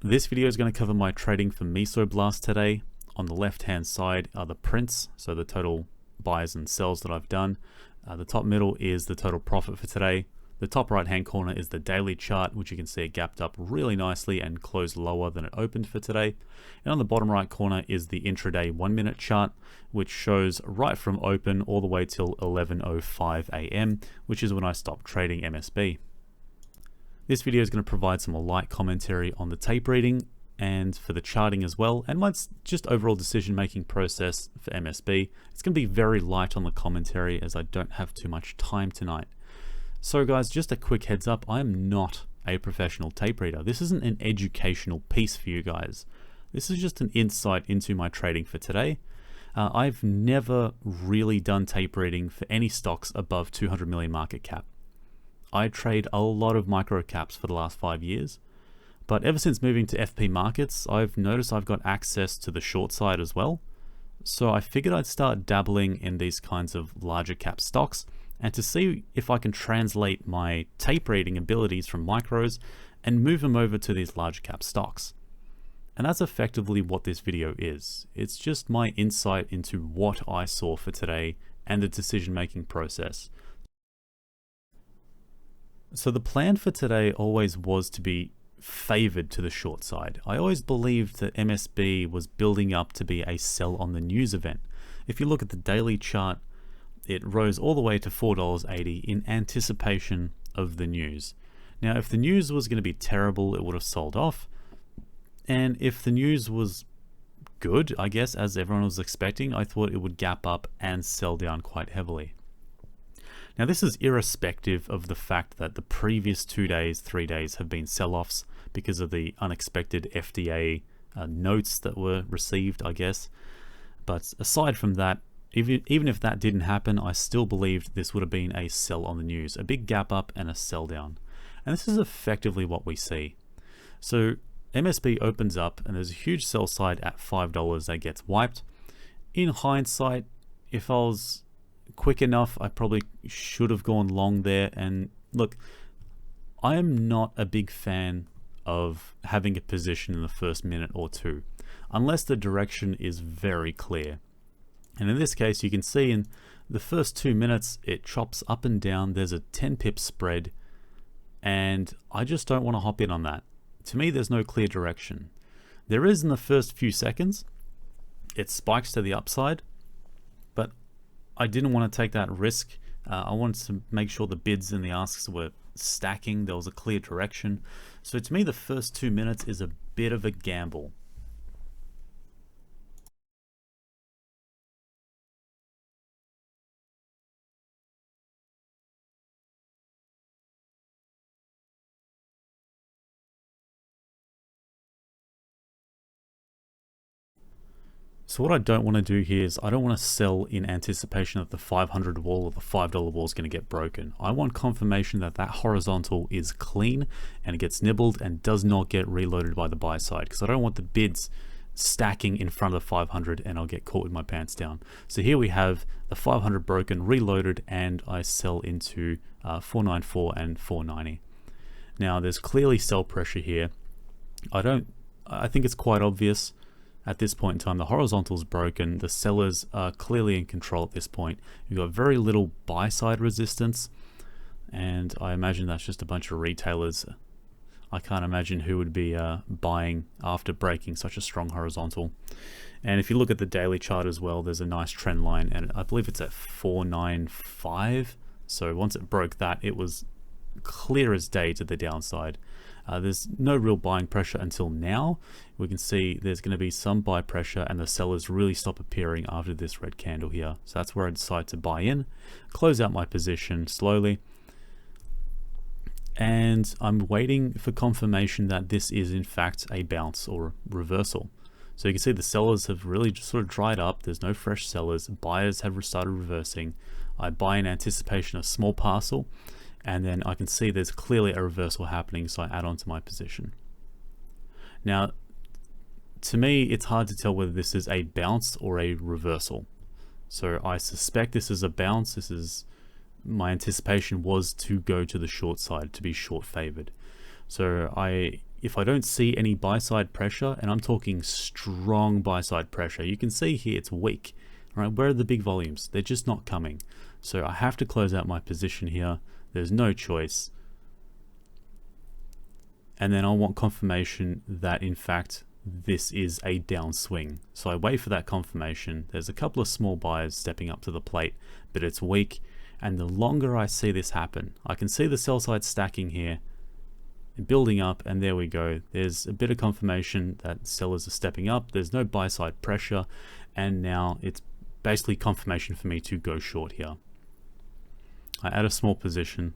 This video is going to cover my trading for Mesoblast today. On the left hand side are the prints, so the total buys and sells that I've done. The top middle is the total profit for today. The top right hand corner is the daily chart, which you can see it gapped up really nicely and closed lower than it opened for today. And on the bottom right corner is the intraday 1 minute chart, which shows right from open all the way till 11:05 AM, which is when I stopped trading MSB. This video is going to provide some light commentary on the tape reading and for the charting as well, and my just overall decision making process for MSB. It's going to be very light on the commentary as I don't have too much time tonight. So guys, just a quick heads up, I am not a professional tape reader. This isn't an educational piece for you guys. This is just an insight into my trading for today. I've never really done tape reading for any stocks above 200 million market cap. I trade a lot of micro caps for the last 5 years, but ever since moving to FP markets, I've noticed I've got access to the short side as well. So I figured I'd start dabbling in these kinds of larger cap stocks and to see if I can translate my tape reading abilities from micros and move them over to these large cap stocks. And that's effectively what this video is. It's just my insight into what I saw for today and the decision making process. So the plan for today always was to be favored to the short side. I always believed that MSB was building up to be a sell on the news event. If you look at the daily chart, it rose all the way to $4.80 in anticipation of the news. Now, if the news was going to be terrible, it would have sold off. And if the news was good, I guess, as everyone was expecting, I thought it would gap up and sell down quite heavily. Now, this is irrespective of the fact that the previous 2 days, 3 days have been sell-offs because of the unexpected FDA notes that were received, I guess. But aside from that, even if that didn't happen, I still believed this would have been a sell on the news, a big gap up and a sell down. And this is effectively what we see. So MSB opens up and there's a huge sell side at $5 that gets wiped. In hindsight, if I was quick enough, I probably should have gone long there. And look, I am not a big fan of having a position in the first minute or two, unless the direction is very clear. And in this case, you can see in the first 2 minutes, it chops up and down. There's a 10 pip spread, and I just don't want to hop in on that. To me, there's no clear direction. There is in the first few seconds. It spikes to the upside, but I didn't want to take that risk. I wanted to make sure the bids and the asks were stacking. There was a clear direction. So to me, the first 2 minutes is a bit of a gamble. So what I don't want to do here is I don't want to sell in anticipation that the 500 wall or the $5 wall is going to get broken. I want confirmation that that horizontal is clean and it gets nibbled and does not get reloaded by the buy side, because I don't want the bids stacking in front of the 500 and I'll get caught with my pants down. So here we have the 500 broken, reloaded, and I sell into 494 and 490. Now there's clearly sell pressure here. I think it's quite obvious. At this point in time, the horizontal is broken. The sellers are clearly in control at this point. You've got very little buy side resistance, and I imagine that's just a bunch of retailers. I can't imagine who would be buying after breaking such a strong horizontal. And if you look at the daily chart as well, there's a nice trend line, and I believe it's at 495. So once it broke that, it was clear as day to the downside. There's no real buying pressure until now. We can see there's going to be some buy pressure and the sellers really stop appearing after this red candle here. So that's where I decide to buy in, close out my position slowly. And I'm waiting for confirmation that this is in fact a bounce or reversal. So you can see the sellers have really just sort of dried up. There's no fresh sellers. Buyers have started reversing. I buy in anticipation of small parcel, and then I can see there's clearly a reversal happening, so I add on to my position. Now, to me, it's hard to tell whether this is a bounce or a reversal. So I suspect this is a bounce. My anticipation was to go to the short side, to be short favored. So I if I don't see any buy side pressure, and I'm talking strong buy side pressure, you can see here it's weak, right? Where are the big volumes? They're just not coming. So I have to close out my position here. There's no choice. And then I want confirmation that in fact this is a downswing. So I wait for that confirmation. There's a couple of small buyers stepping up to the plate, but it's weak. And the longer I see this happen, I can see the sell side stacking here, building up, and there we go. There's a bit of confirmation that sellers are stepping up. There's no buy side pressure, and now it's basically confirmation for me to go short here. I add a small position,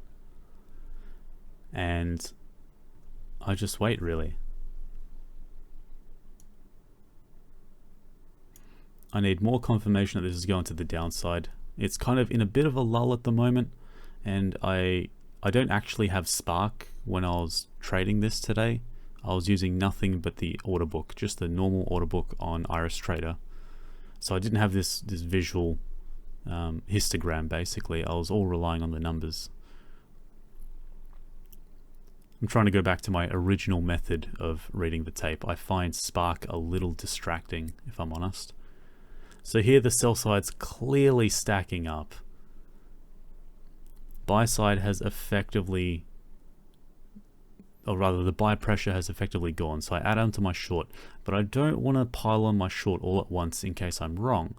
and I just wait really. I need more confirmation that this is going to the downside. It's kind of in a bit of a lull at the moment, and I don't actually have Spark when I was trading this today. I was using nothing but the order book, just the normal order book on Iris Trader. So I didn't have this visual histogram basically. I was all relying on the numbers. I'm trying to go back to my original method of reading the tape. I find Spark a little distracting, if I'm honest. So here the sell side's clearly stacking up. Buy side has effectively, or rather the buy pressure has effectively gone. So I add on to my short, but I don't want to pile on my short all at once in case I'm wrong.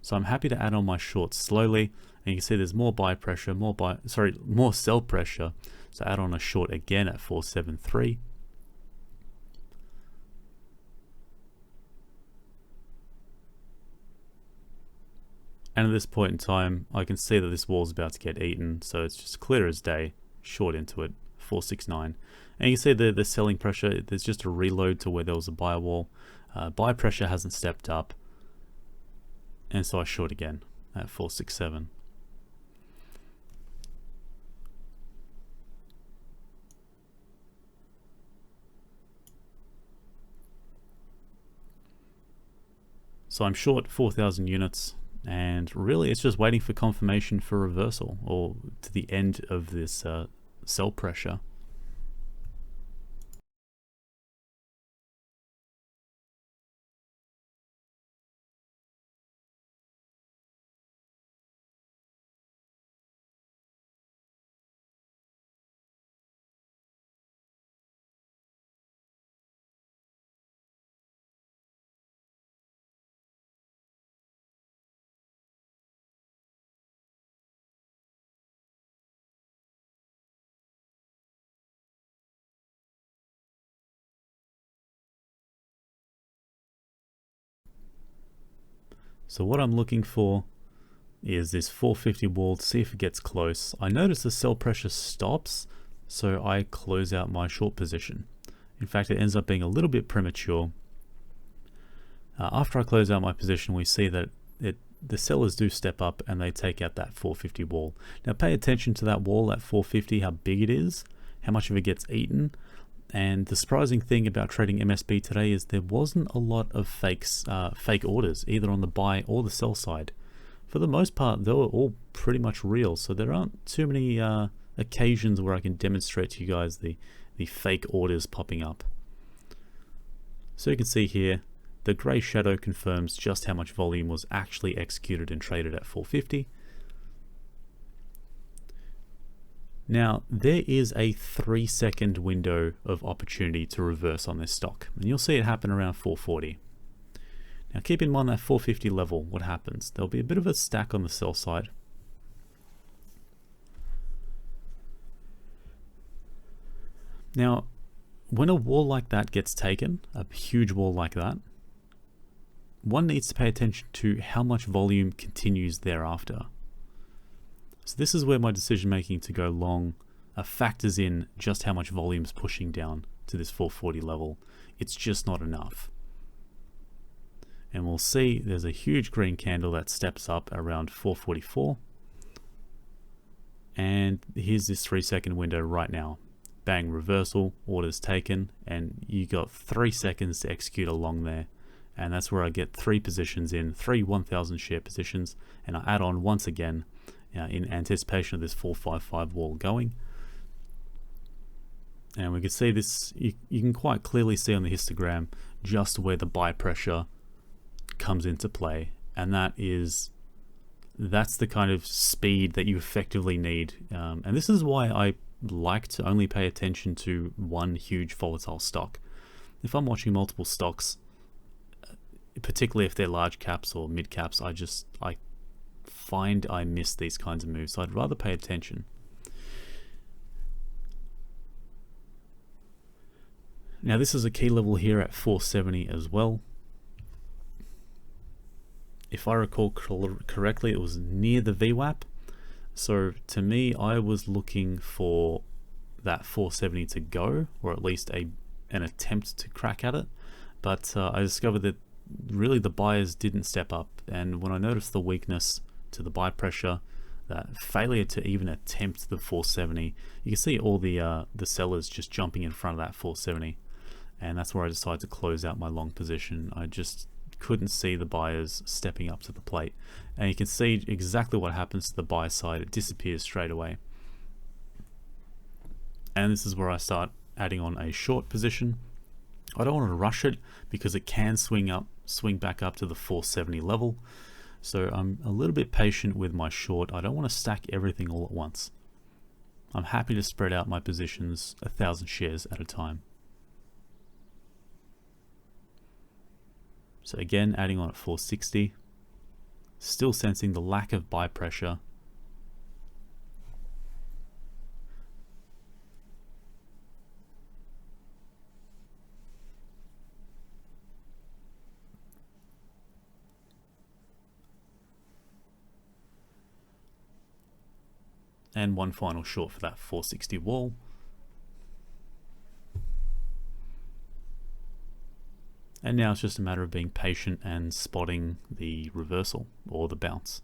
So I'm happy to add on my short slowly. And you can see there's more buy pressure, more sell pressure. So add on a short again at 473. And at this point in time, I can see that this wall is about to get eaten, so it's just clear as day, short into it, 469. And you can see the selling pressure, there's just a reload to where there was a buy wall. Buy pressure hasn't stepped up, and so I short again at 467. So I'm short 4,000 units. And really it's just waiting for confirmation for reversal, or to the end of this sell pressure. So what I'm looking for is this 450 wall to see if it gets close. I notice the sell pressure stops, so I close out my short position. In fact, it ends up being a little bit premature. After I close out my position, we see that the sellers do step up and they take out that 450 wall. Now pay attention to that wall at 450, how big it is, how much of it gets eaten. And the surprising thing about trading MSB today is there wasn't a lot of fake orders, either on the buy or the sell side. For the most part, they were all pretty much real. So there aren't too many occasions where I can demonstrate to you guys the fake orders popping up. So you can see here, the grey shadow confirms just how much volume was actually executed and traded at 450. Now, there is a 3-second window of opportunity to reverse on this stock, and you'll see it happen around 440. Now, keep in mind that 450 level, what happens? There'll be a bit of a stack on the sell side. Now, when a wall like that gets taken, a huge wall like that, one needs to pay attention to how much volume continues thereafter. So this is where my decision making to go long factors in just how much volume is pushing down to this 440 level. It's just not enough. And we'll see there's a huge green candle that steps up around 444. And here's this 3-second window right now. Bang, reversal, orders taken, and you got 3 seconds to execute along there. And that's where I get 3 positions in, 3 1,000 share positions, and I add on once again in anticipation of this 455 wall going. And we can see this, you can quite clearly see on the histogram just where the buy pressure comes into play. And that's the kind of speed that you effectively need. And this is why I like to only pay attention to one huge volatile stock. If I'm watching multiple stocks, particularly if they're large caps or mid caps, I find I miss these kinds of moves. So I'd rather pay attention. Now this is a key level here at 470 as well. If I recall correctly, it was near the VWAP. So to me, I was looking for that 470 to go, or at least an attempt to crack at it. But I discovered that really the buyers didn't step up. And when I noticed the weakness to the buy pressure, that failure to even attempt the 470, you can see all the sellers just jumping in front of that 470. And that's where I decided to close out my long position. I just couldn't see the buyers stepping up to the plate. And you can see exactly what happens to the buy side. It disappears straight away. And this is where I start adding on a short position. I don't want to rush it because it can swing back up to the 470 level. So I'm a little bit patient with my short. I don't want to stack everything all at once. I'm happy to spread out my positions 1,000 shares at a time. So again, adding on at 460, still sensing the lack of buy pressure. And one final short for that 460 wall. And now it's just a matter of being patient and spotting the reversal or the bounce.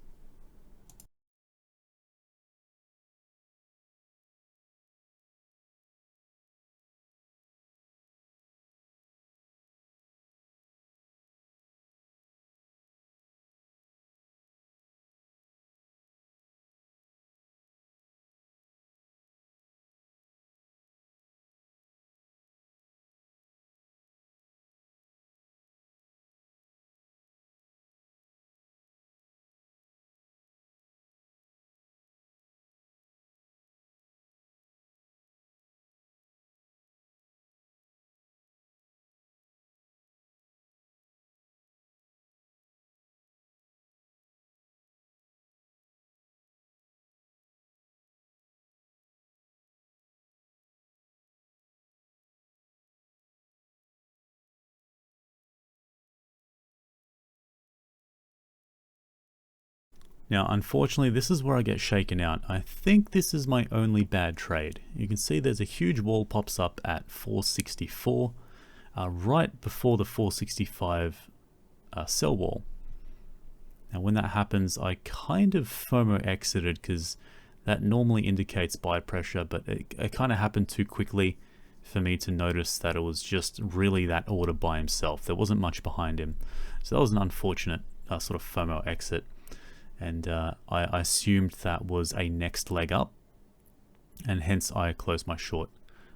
Now, unfortunately, this is where I get shaken out. I think this is my only bad trade. You can see there's a huge wall pops up at 464, right before the 465 sell wall. Now, when that happens, I kind of FOMO exited because that normally indicates buy pressure, but it kind of happened too quickly for me to notice that it was just really that order by himself. There wasn't much behind him. So that was an unfortunate sort of FOMO exit. And I assumed that was a next leg up, and hence I closed my short.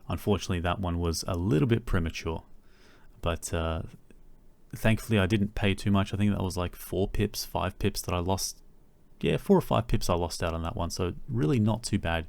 Unfortunately, that one was a little bit premature, but thankfully I didn't pay too much. I think that was like 4 pips, 5 pips that I lost. Yeah, 4 or 5 pips I lost out on that one, so really not too bad.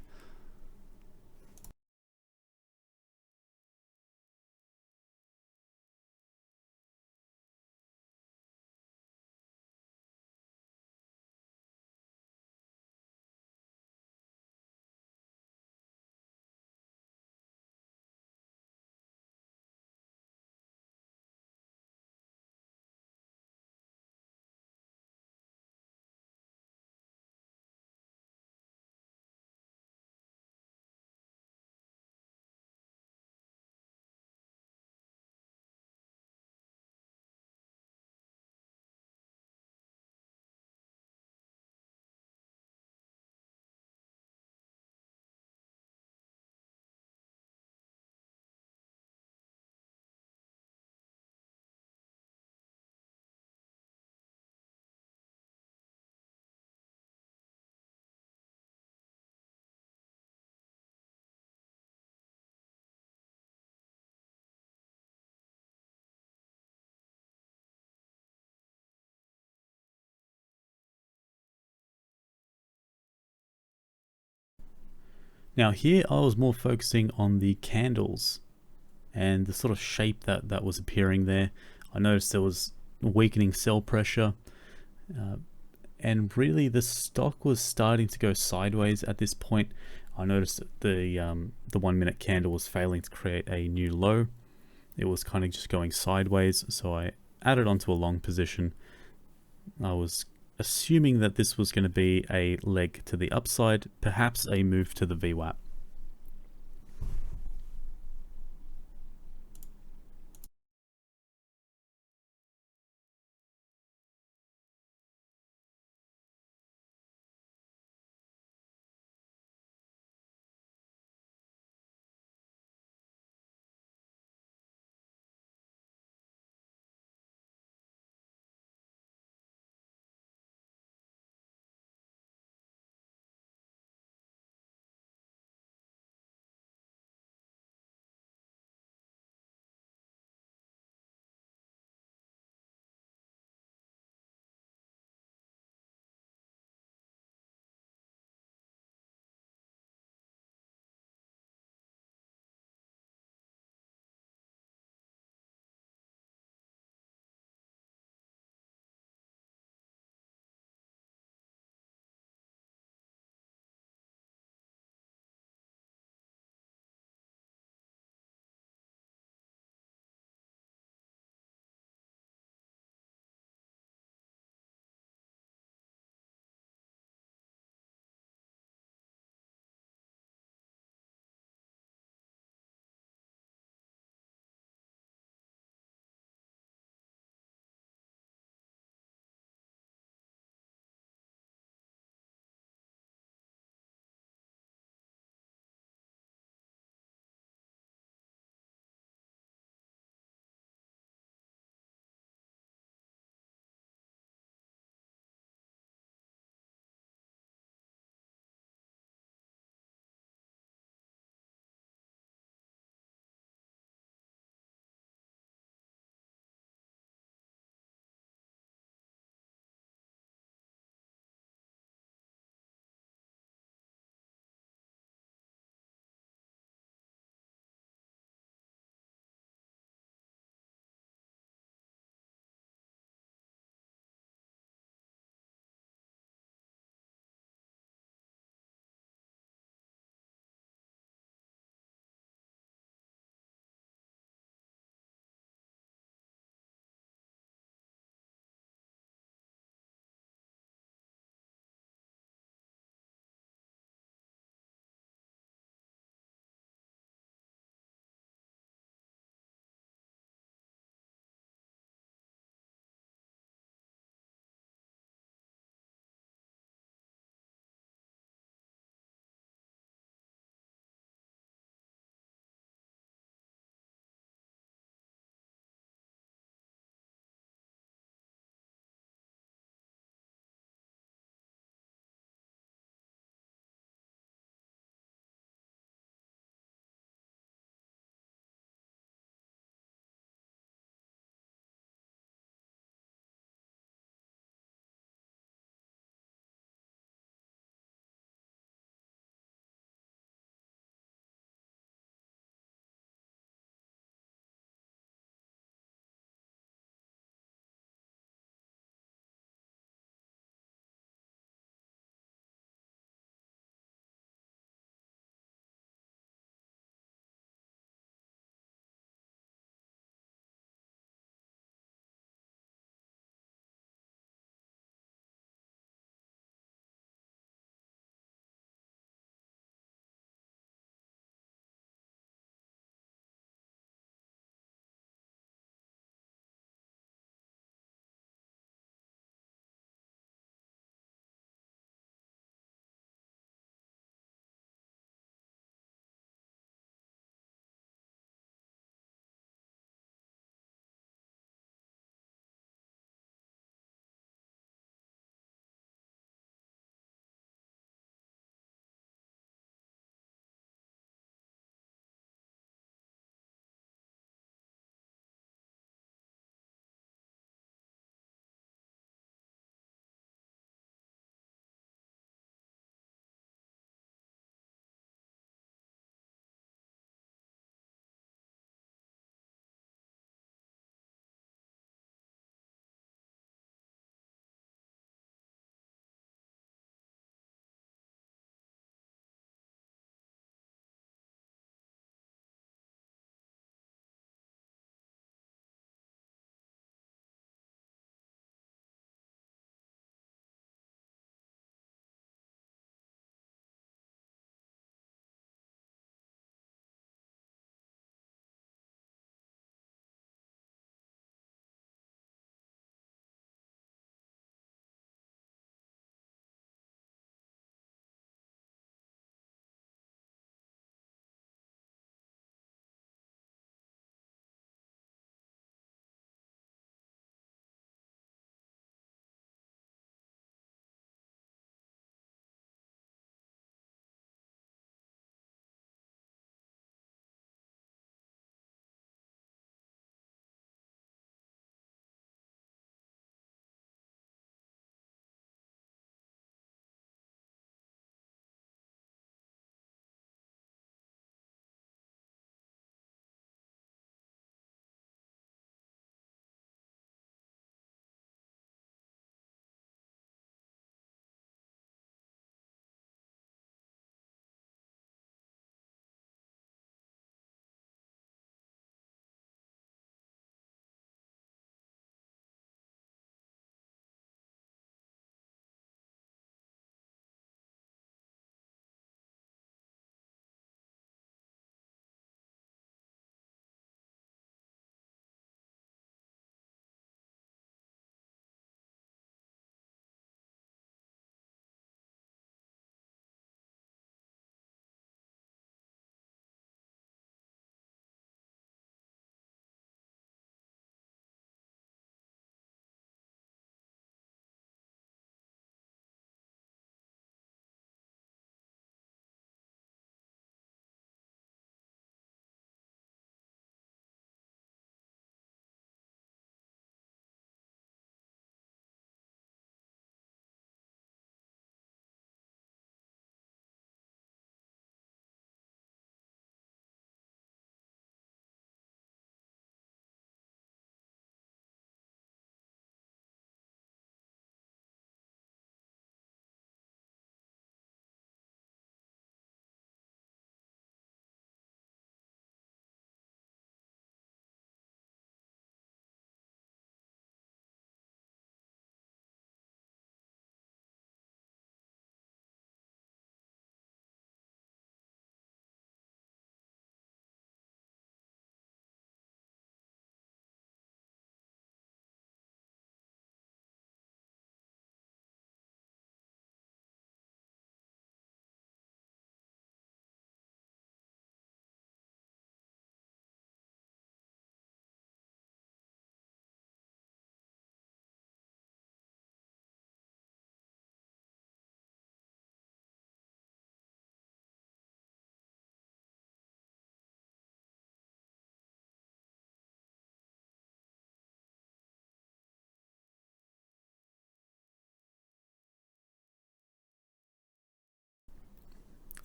Now here I was more focusing on the candles and the sort of shape that was appearing there. I noticed there was weakening sell pressure, and really the stock was starting to go sideways at this point. I noticed that the 1 minute candle was failing to create a new low. It was kind of just going sideways, so I added onto a long position. I was assuming that this was going to be a leg to the upside, perhaps a move to the VWAP.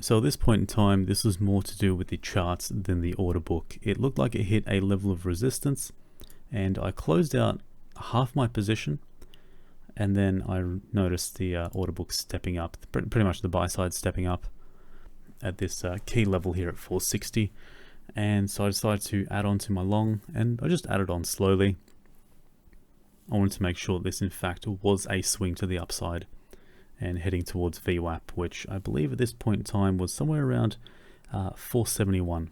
So at this point in time, this was more to do with the charts than the order book. It looked like it hit a level of resistance, and I closed out half my position, and then I noticed the order book stepping up, pretty much the buy side stepping up at this key level here at 460. And so I decided to add on to my long, and I just added on slowly. I wanted to make sure this in fact was a swing to the upside and heading towards VWAP, which I believe at this point in time was somewhere around 471.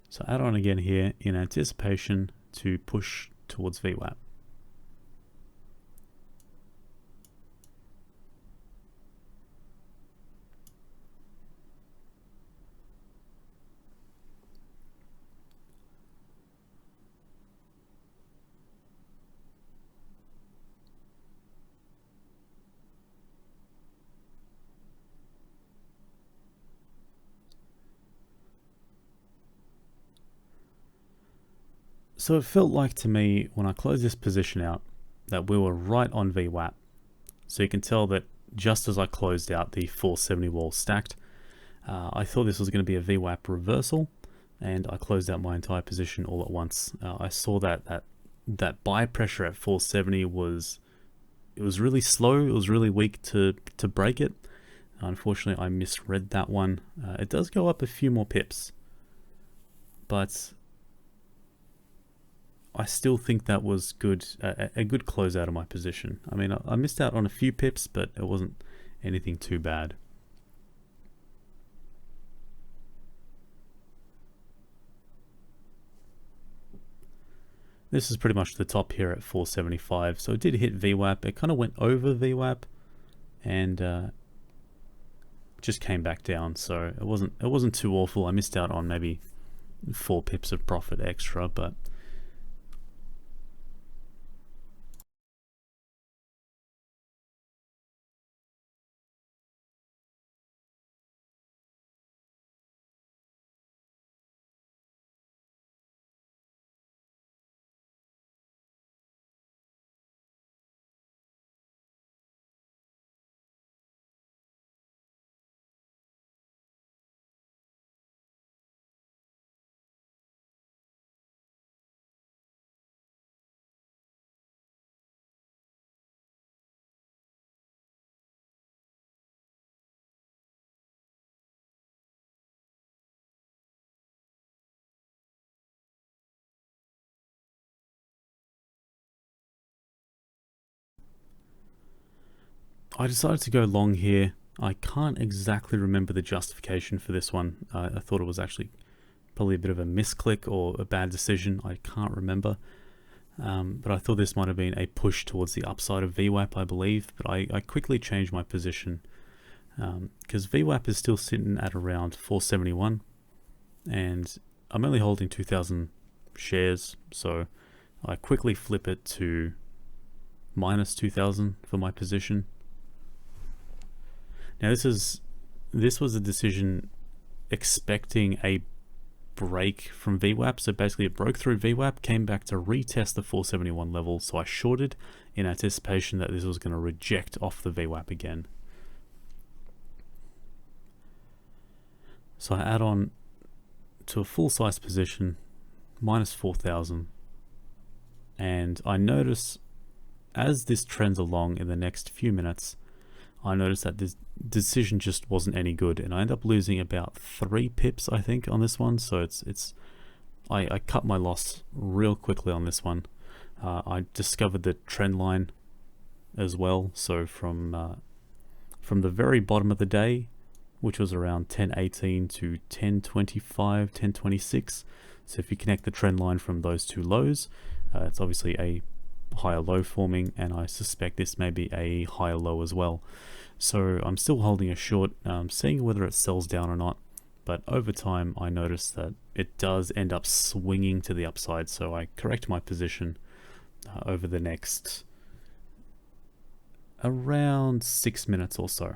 So add on again here in anticipation to push towards VWAP. So it felt like to me when I closed this position out that we were right on VWAP. So you can tell that just as I closed out the 470 wall stacked, I thought this was going to be a VWAP reversal, and I closed out my entire position all at once. I saw that buy pressure at 470 was really slow. It was really weak to break it. Unfortunately, I misread that one. It does go up a few more pips, but I still think that was good, a good close out of my position. I mean, I missed out on a few pips, but it wasn't anything too bad. This is pretty much the top here at 475. So it did hit VWAP. It kind of went over VWAP and just came back down. So it wasn't too awful. I missed out on maybe 4 pips of profit extra, but I decided to go long here. I can't exactly remember the justification for this one. I thought it was actually probably a bit of a misclick or a bad decision. I can't remember. But I thought this might have been a push towards the upside of VWAP, I believe. But I quickly changed my position because VWAP is still sitting at around 471. And I'm only holding 2,000 shares. So I quickly flip it to minus 2,000 for my position. Now this was a decision expecting a break from VWAP. So basically it broke through VWAP, came back to retest the 471 level. So I shorted in anticipation that this was going to reject off the VWAP again. So I add on to a full size position, minus 4,000. And I notice as this trends along in the next few minutes, I noticed that this decision just wasn't any good, and I end up losing about 3 pips, I think, on this one. So I cut my loss real quickly on this one. I discovered the trend line as well. So from the very bottom of the day, which was around 1018 to 1025, 1026. So if you connect the trend line from those two lows, it's obviously a higher low forming, and I suspect this may be a higher low as well. So I'm still holding a short, seeing whether it sells down or not. But over time, I noticed that it does end up swinging to the upside. So I correct my position over the next around 6 minutes or so.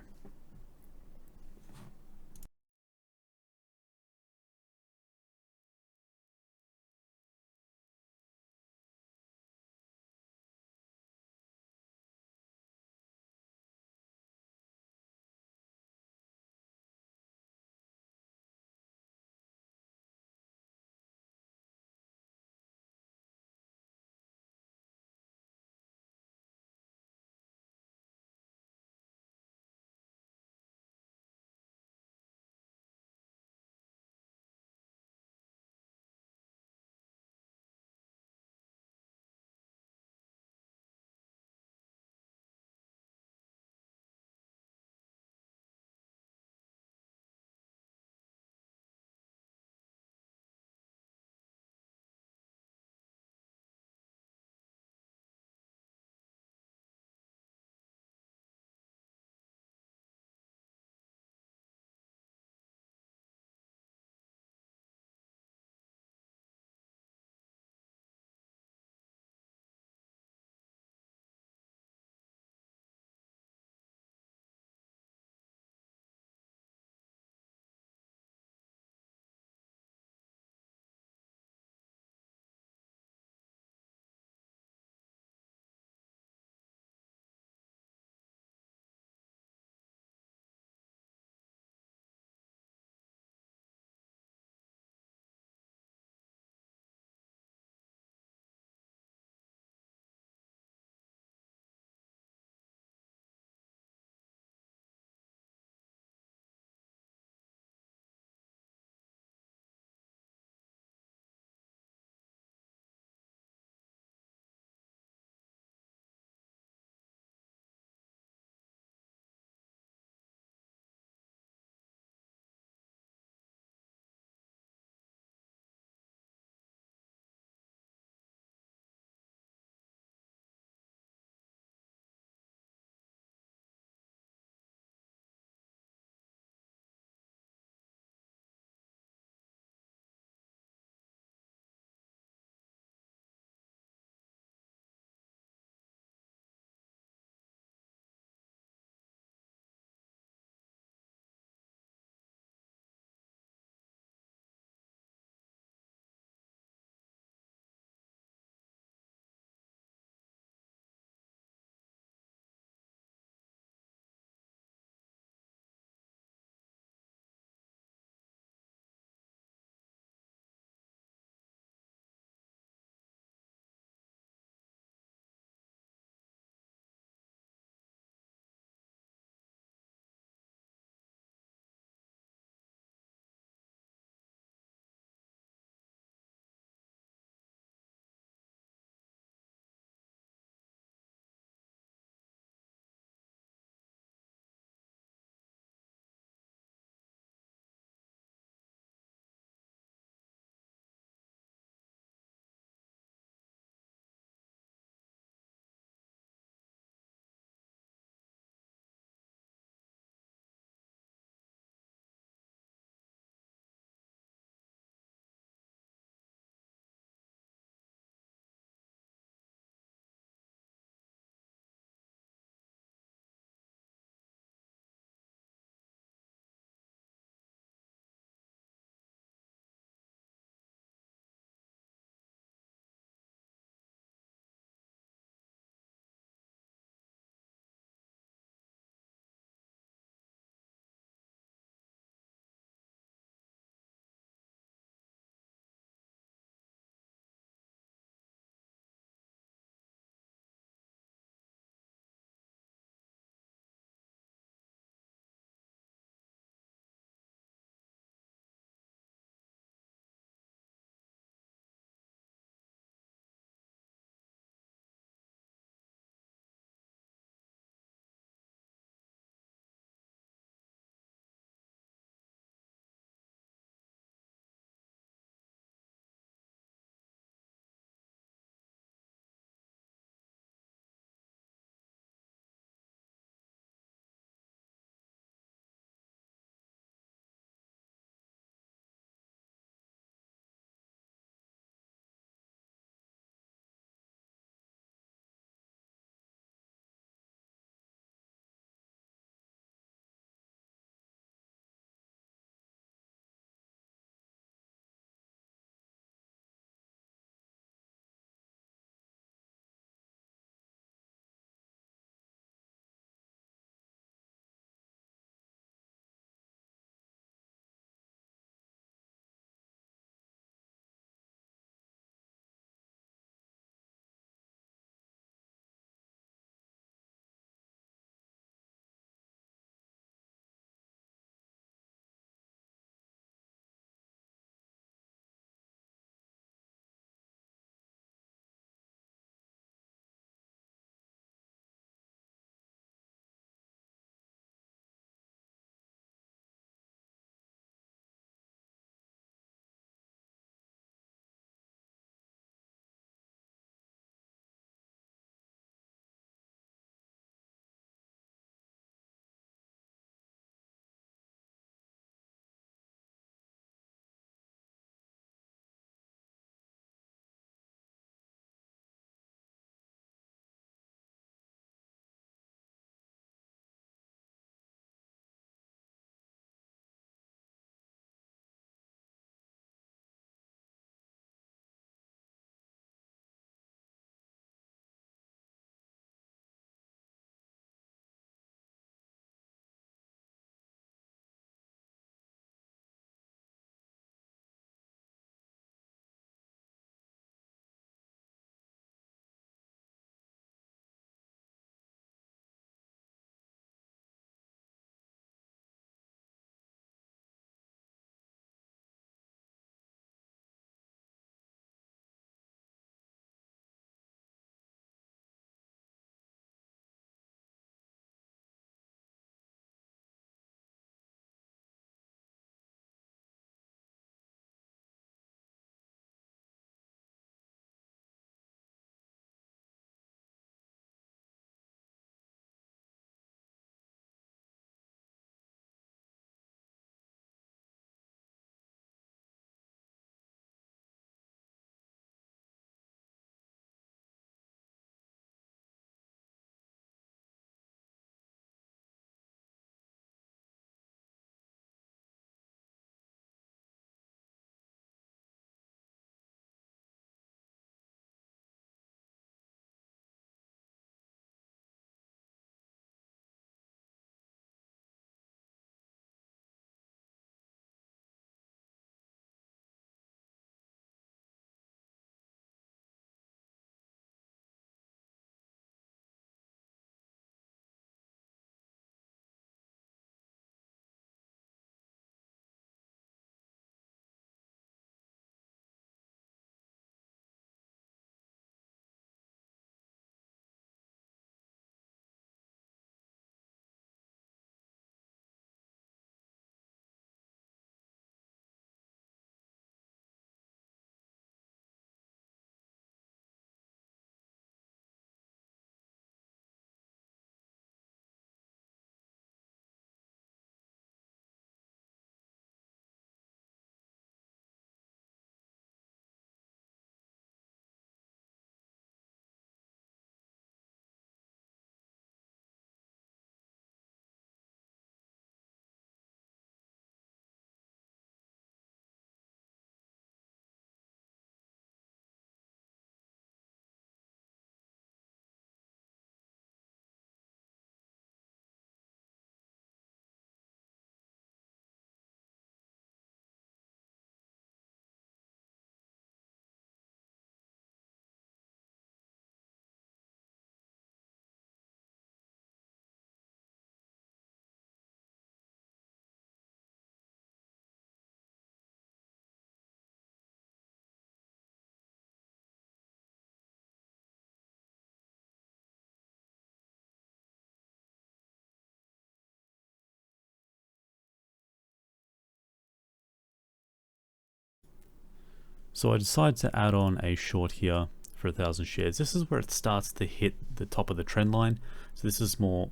So I decided to add on a short here for 1,000 shares. This is where it starts to hit the top of the trend line. So this is more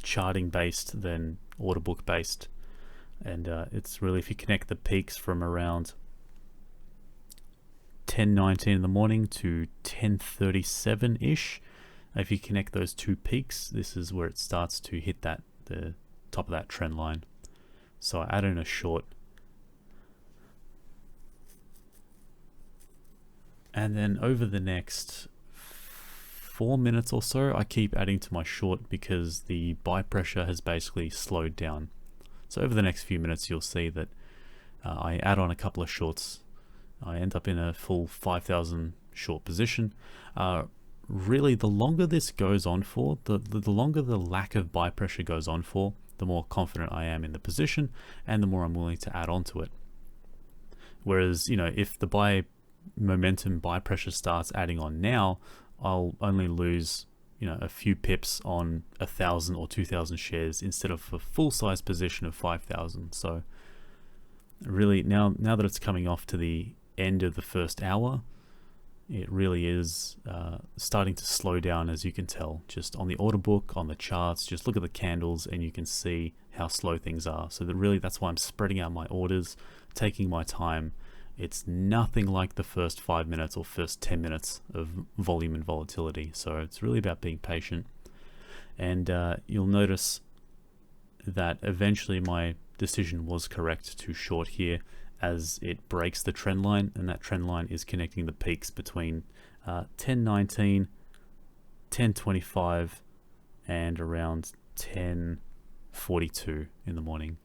charting based than order book based. And it's really, if you connect the peaks from around 10:19 in the morning to 10:37-ish, if you connect those two peaks, this is where it starts to hit the top of that trend line. So I add in a short. And then over the next 4 minutes or so, I keep adding to my short because the buy pressure has basically slowed down. So over the next few minutes, you'll see that I add on a couple of shorts. I end up in a full 5,000 short position. Really, the longer this goes on for, the longer the lack of buy pressure goes on for, the more confident I am in the position and the more I'm willing to add on to it. Whereas, if the buy pressure starts adding on now, I'll only lose a few pips on 1,000 or 2,000 shares instead of a full size position of 5,000. So really, now that it's coming off to the end of the first hour, it really is starting to slow down, as you can tell just on the order book, on the charts. Just look at the candles and you can see how slow things are. So that's why I'm spreading out my orders, taking my time. It's nothing like the first 5 minutes or first 10 minutes of volume and volatility. So it's really about being patient. And you'll notice that eventually my decision was correct to short here as it breaks the trend line, and that trend line is connecting the peaks between 10:19, 10:25, and around 10:42 in the morning.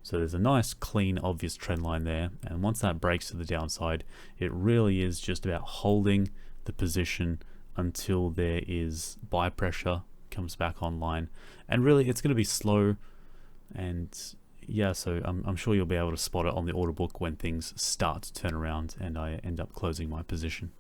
So there's a nice, clean, obvious trend line there. And once that breaks to the downside, it really is just about holding the position until there is buy pressure comes back online. And really, it's going to be slow. And yeah, so I'm sure you'll be able to spot it on the order book when things start to turn around and I end up closing my position.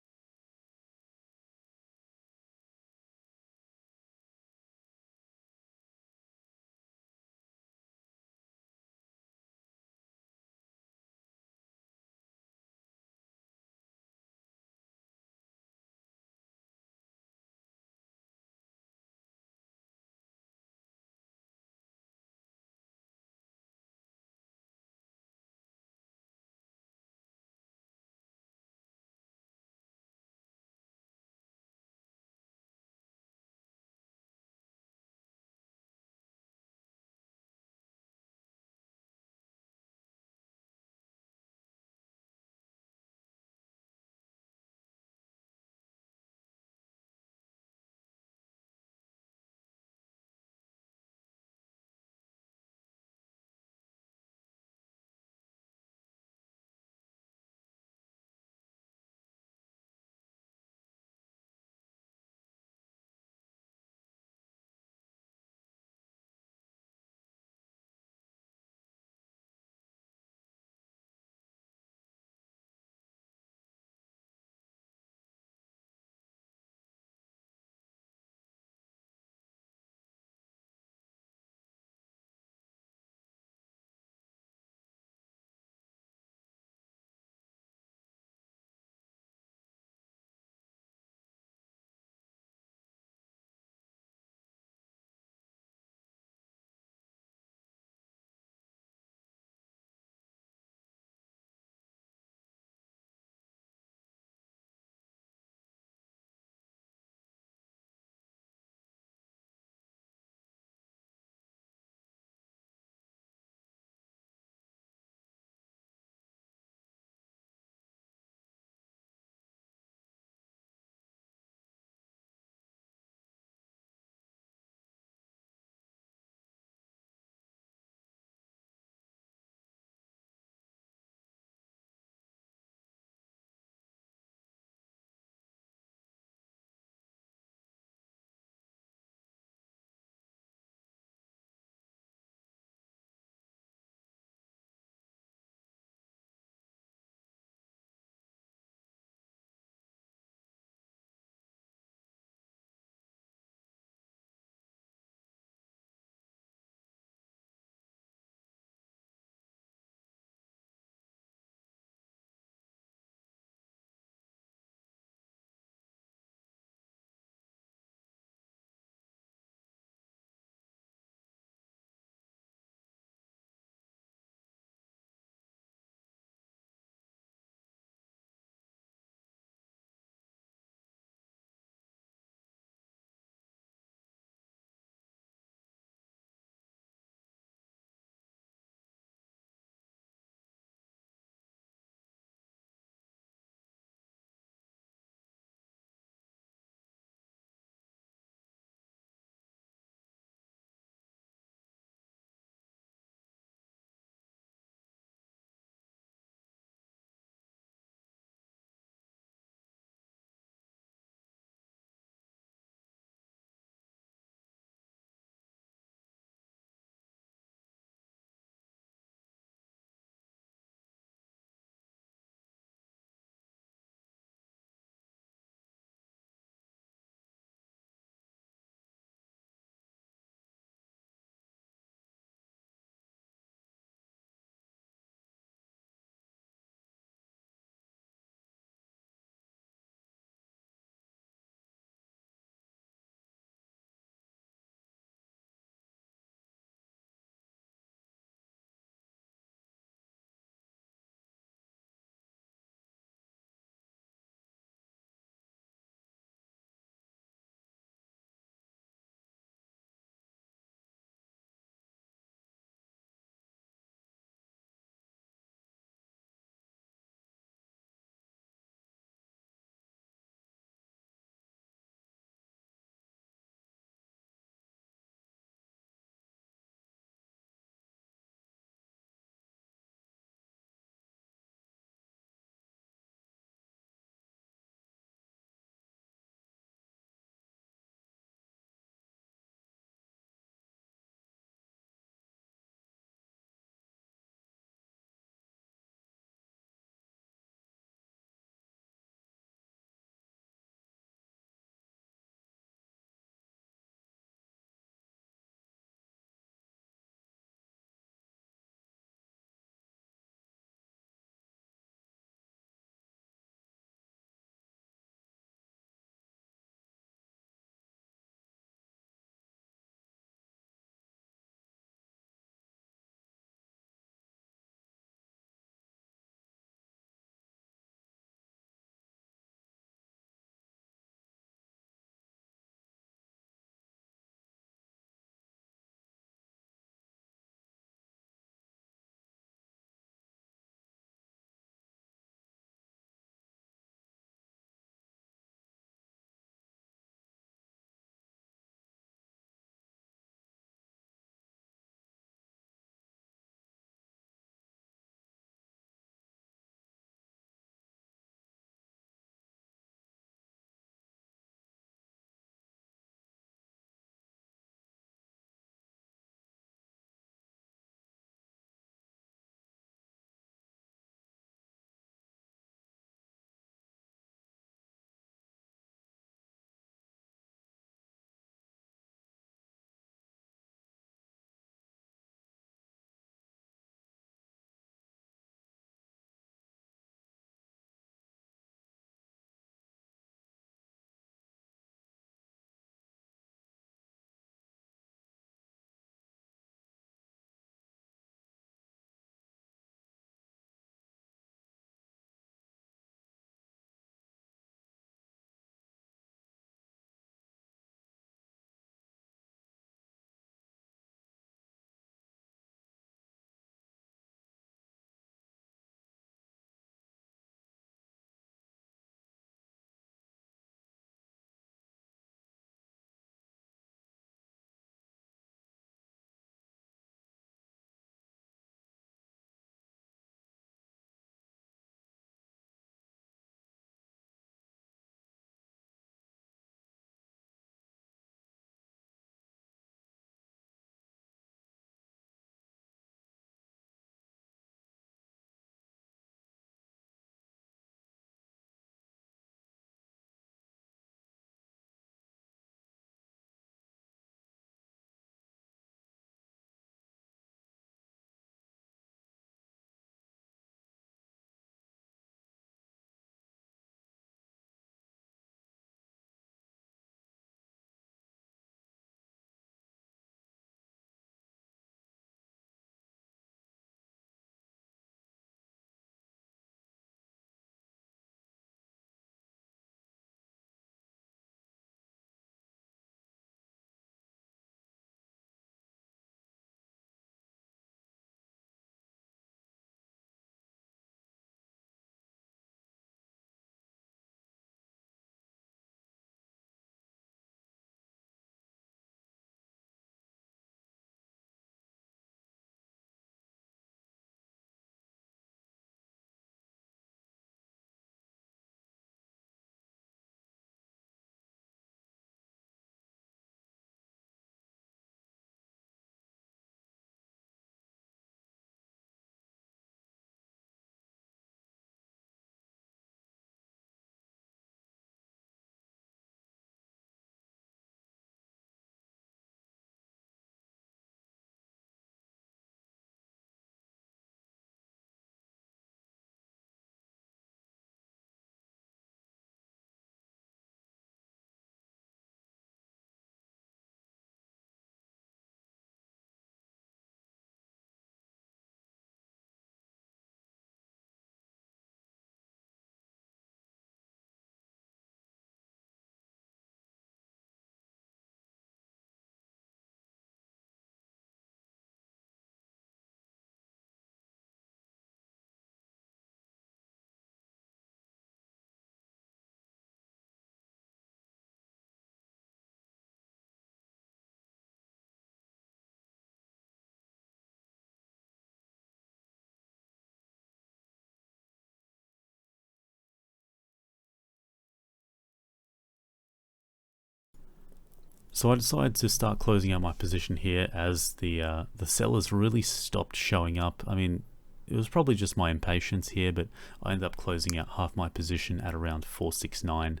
So I decided to start closing out my position here as the sellers really stopped showing up. I mean, it was probably just my impatience here, but I ended up closing out half my position at around 469.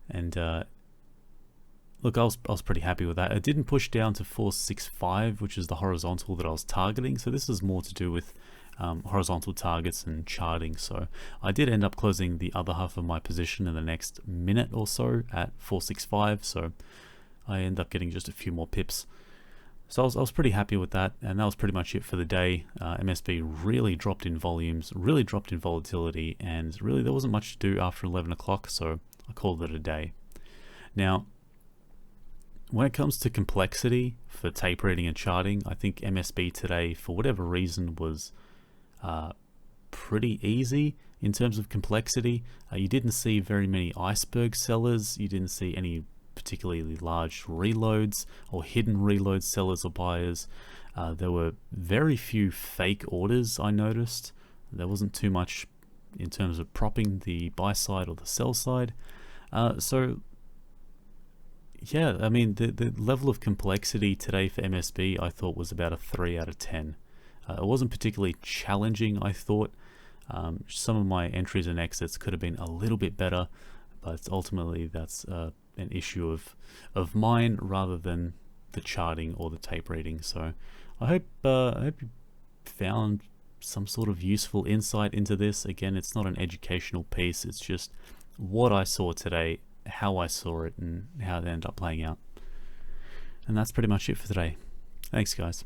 And look, I was pretty happy with that. It didn't push down to 465, which is the horizontal that I was targeting. So this is more to do with horizontal targets and charting. So I did end up closing the other half of my position in the next minute or so at 465. So I end up getting just a few more pips. So I was pretty happy with that, and that was pretty much it for the day. MSB really dropped in volumes, really dropped in volatility, and really there wasn't much to do after 11 o'clock, so I called it a day. Now, when it comes to complexity for tape reading and charting, I think MSB today, for whatever reason, was pretty easy in terms of complexity. You didn't see very many iceberg sellers, you didn't see any particularly large reloads or hidden reload sellers or buyers. There were very few fake orders, I noticed. There wasn't too much in terms of propping the buy side or the sell side. So yeah, I mean, the level of complexity today for MSB I thought was about a 3 out of 10. It wasn't particularly challenging, I thought. Some of my entries and exits could have been a little bit better, but ultimately that's an issue of mine rather than the charting or the tape reading. So I hope you found some sort of useful insight into this. Again, it's not an educational piece, it's just what I saw today, how I saw it, and how it ended up playing out. And that's pretty much it for today. Thanks, guys.